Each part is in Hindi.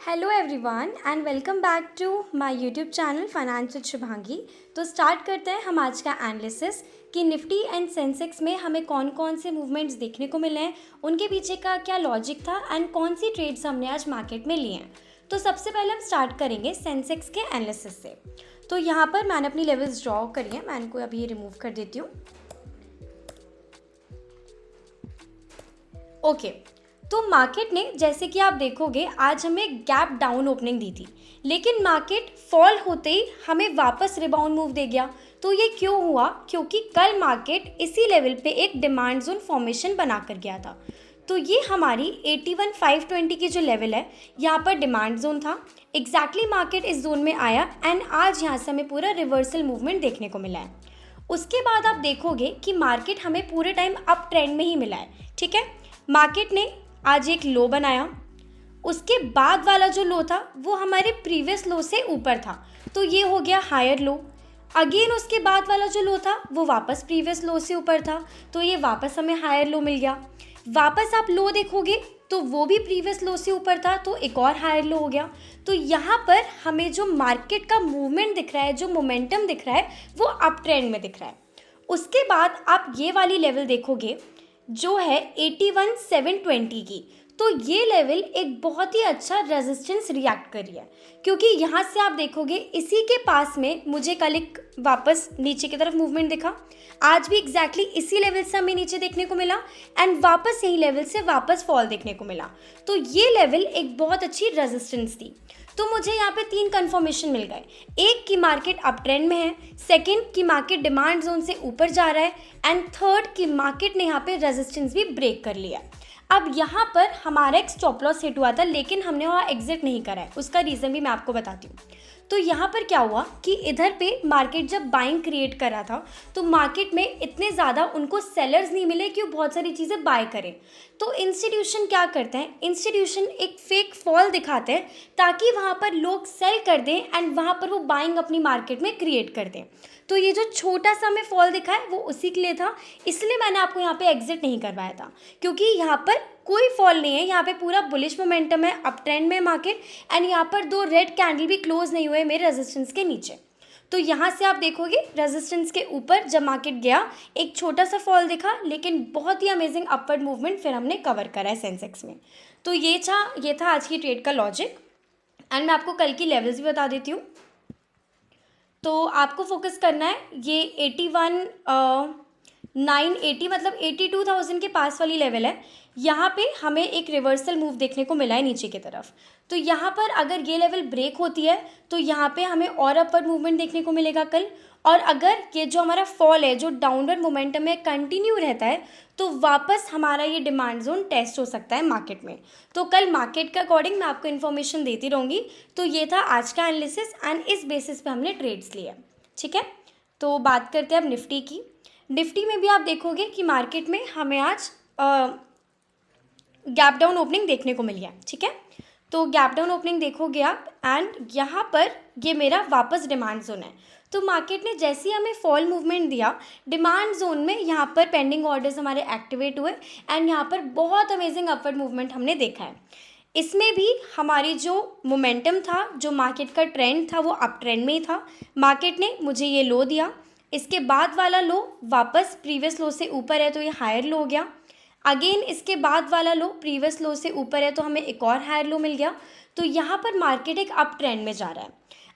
Hello everyone and welcome back to my YouTube channel finance with Shubhangi. तो स्टार्ट करते हैं हम आज का एनालिसिस कि निफ्टी एंड सेंसेक्स में हमें कौन कौन से मूवमेंट्स देखने को मिले हैं, उनके पीछे का क्या लॉजिक था एंड कौन सी ट्रेड्स हमने आज मार्केट में लिए हैं। तो सबसे पहले हम स्टार्ट करेंगे सेंसेक्स के एनालिसिस से। तो यहाँ पर मैंने अपनी लेवल्स ड्रॉ करी है, मैं इनको अभी रिमूव कर देती हूँ। ओके, तो मार्केट ने जैसे कि आप देखोगे आज हमें गैप डाउन ओपनिंग दी थी, लेकिन मार्केट फॉल होते ही हमें वापस रिबाउंड मूव दे गया। तो ये क्यों हुआ? क्योंकि कल मार्केट इसी लेवल पे एक डिमांड जोन फॉर्मेशन बना कर गया था। तो ये हमारी 81,520 की जो लेवल है, यहाँ पर डिमांड जोन था। एग्जैक्टली मार्केट इस जोन में आया एंड आज यहाँ से हमें पूरा रिवर्सल मूवमेंट देखने को मिला है। उसके बाद आप देखोगे कि मार्केट हमें पूरे टाइम अप ट्रेंड में ही मिला है। ठीक है, मार्केट ने आज एक लो बनाया, उसके बाद वाला जो लो था वो हमारे प्रीवियस लो से ऊपर था, तो ये हो गया हायर लो। अगेन उसके बाद वाला जो लो था वो वापस प्रीवियस लो से ऊपर था, तो ये वापस हमें हायर लो मिल गया। वापस आप लो देखोगे तो वो भी प्रीवियस लो से ऊपर था, तो एक और हायर लो हो गया। तो यहाँ पर हमें जो मार्केट का मूवमेंट दिख रहा है, जो मोमेंटम दिख रहा है, वो अप ट्रेंड में दिख रहा है। उसके बाद आप ये वाली लेवल देखोगे जो है 81,720 की, तो ये लेवल एक बहुत ही अच्छा रेजिस्टेंस रिएक्ट कर रही है, क्योंकि यहाँ से आप देखोगे इसी के पास में मुझे कल एक वापस नीचे की तरफ मूवमेंट दिखा। आज भी एग्जैक्टली इसी लेवल से हमें नीचे देखने को मिला एंड वापस यही लेवल से वापस फॉल देखने को मिला। तो ये लेवल एक बहुत अच्छी रेजिस्टेंस थी। तो मुझे यहाँ पे 3 कंफर्मेशन मिल गए। एक कि मार्केट अप ट्रेंड में है, सेकंड कि मार्केट डिमांड जोन से ऊपर जा रहा है एंड थर्ड कि मार्केट ने यहाँ पे रेजिस्टेंस भी ब्रेक कर लिया। अब यहाँ पर हमारा एक स्टॉप लॉस हिट हुआ था, लेकिन हमने वहाँ एग्जिट नहीं करा है। उसका रीज़न भी मैं आपको बताती हूँ। तो यहाँ पर क्या हुआ कि इधर पे मार्केट जब बाइंग क्रिएट कर रहा था, तो मार्केट में इतने ज़्यादा उनको सेलर्स नहीं मिले कि वो बहुत सारी चीज़ें बाय करें। तो इंस्टीट्यूशन क्या करते हैं, इंस्टीट्यूशन एक फेक फॉल दिखाते हैं ताकि वहाँ पर लोग सेल कर दें एंड वहाँ पर वो बाइंग अपनी मार्केट में क्रिएट कर दें। तो ये जो छोटा सा हमें फॉल दिखा है वो उसी के लिए था, इसलिए मैंने आपको यहाँ पे एग्जिट नहीं करवाया था, क्योंकि यहाँ पर कोई फॉल नहीं है। यहाँ पे पूरा बुलिश मोमेंटम है, अप ट्रेंड में मार्केट एंड यहाँ पर 2 रेड कैंडल भी क्लोज नहीं हुए मेरे रेजिस्टेंस के नीचे। तो यहाँ से आप देखोगे रेजिस्टेंस के ऊपर जब मार्केट गया एक छोटा सा फॉल दिखा, लेकिन बहुत ही अमेजिंग अपवर्ड मूवमेंट फिर हमने कवर करा है सेंसेक्स में। तो ये था आज की ट्रेड का लॉजिक एंड मैं आपको कल की लेवल्स भी बता देती हूँ। तो आपको फोकस करना है ये 81,980 मतलब 82,000 के पास वाली लेवल है। यहाँ पे हमें एक रिवर्सल मूव देखने को मिला है नीचे की तरफ। तो यहाँ पर अगर ये लेवल ब्रेक होती है तो यहाँ पे हमें और अपवर्ड मूवमेंट देखने को मिलेगा कल, और अगर ये जो हमारा फॉल है, जो डाउनवर्ड मोमेंटम है, कंटिन्यू रहता है, तो वापस हमारा ये डिमांड जोन टेस्ट हो सकता है मार्केट में। तो कल मार्केट के अकॉर्डिंग मैं आपको इन्फॉर्मेशन देती रहूँगी। तो ये था आज का एनालिसिस एंड इस बेसिस पे हमने ट्रेड्स लिए। ठीक है, तो बात करते हैं अब निफ्टी की। निफ्टी में भी आप देखोगे कि मार्केट में हमें आज गैप डाउन ओपनिंग देखने को मिली है। ठीक है, तो गैप डाउन ओपनिंग देखोगे आप एंड यहाँ पर ये मेरा वापस डिमांड जोन है। तो मार्केट ने जैसे ही हमें फॉल मूवमेंट दिया डिमांड जोन में, यहाँ पर पेंडिंग ऑर्डर्स हमारे एक्टिवेट हुए एंड यहाँ पर बहुत अमेजिंग अपवर्ड मूवमेंट हमने देखा है। इसमें भी हमारी जो मोमेंटम था, जो मार्केट का ट्रेंड था, वो अप ट्रेंड में ही था। मार्केट ने मुझे ये लो दिया, इसके बाद वाला लो वापस प्रीवियस लो से ऊपर है, तो ये हायर लो हो गया। अगेन इसके बाद वाला लो प्रीवियस लो से ऊपर है, तो हमें एक और हायर लो मिल गया। तो यहाँ पर मार्केट एक अप ट्रेंड में जा रहा है।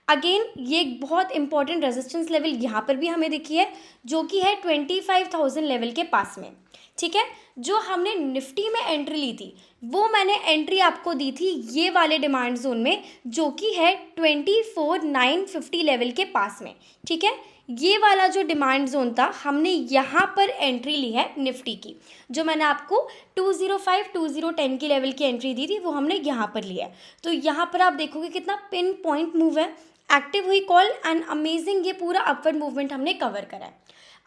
अगेन ये एक बहुत इंपॉर्टेंट रेजिस्टेंस लेवल यहाँ पर भी हमें दिखी है, जो कि है 25,000 लेवल के पास में। ठीक है, जो हमने निफ्टी में एंट्री ली थी वो मैंने एंट्री आपको दी थी ये वाले डिमांड जोन में, जो कि है 24,950 लेवल के पास में। ठीक है, ये वाला जो डिमांड जोन था हमने यहाँ पर एंट्री ली है निफ्टी की, जो मैंने आपको 205 2010 की लेवल की एंट्री दी थी वो हमने यहाँ पर लिया है। तो यहाँ पर आप देखोगे कितना पिन पॉइंट मूव है, एक्टिव हुई कॉल एंड अमेजिंग ये पूरा अपवर्ड मूवमेंट हमने कवर करा है।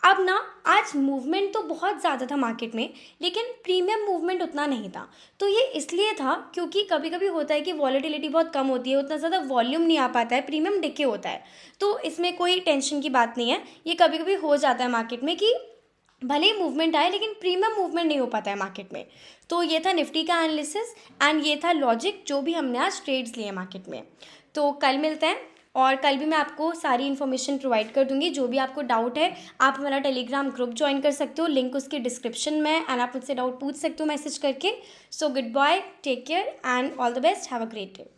अब ना आज मूवमेंट तो बहुत ज़्यादा था मार्केट में, लेकिन प्रीमियम मूवमेंट उतना नहीं था। तो ये इसलिए था क्योंकि कभी कभी होता है कि वॉलेटिलिटी बहुत कम होती है, उतना ज़्यादा वॉल्यूम नहीं आ पाता है, प्रीमियम डिके होता है। तो इसमें कोई टेंशन की बात नहीं है, ये कभी कभी हो जाता है मार्केट में कि भले ही मूवमेंट आए लेकिन प्रीमियम मूवमेंट नहीं हो पाता है मार्केट में। तो ये था निफ्टी का एनालिसिस एंड ये था लॉजिक जो भी हमने आज ट्रेड्स लिए मार्केट में। तो कल मिलते हैं और कल भी मैं आपको सारी इन्फॉर्मेशन प्रोवाइड कर दूंगी। जो भी आपको डाउट है आप हमारा टेलीग्राम ग्रुप ज्वाइन कर सकते हो, लिंक उसके डिस्क्रिप्शन में, एंड आप मुझसे डाउट पूछ सकते हो मैसेज करके। So good bye, take care and all the best, have a great day.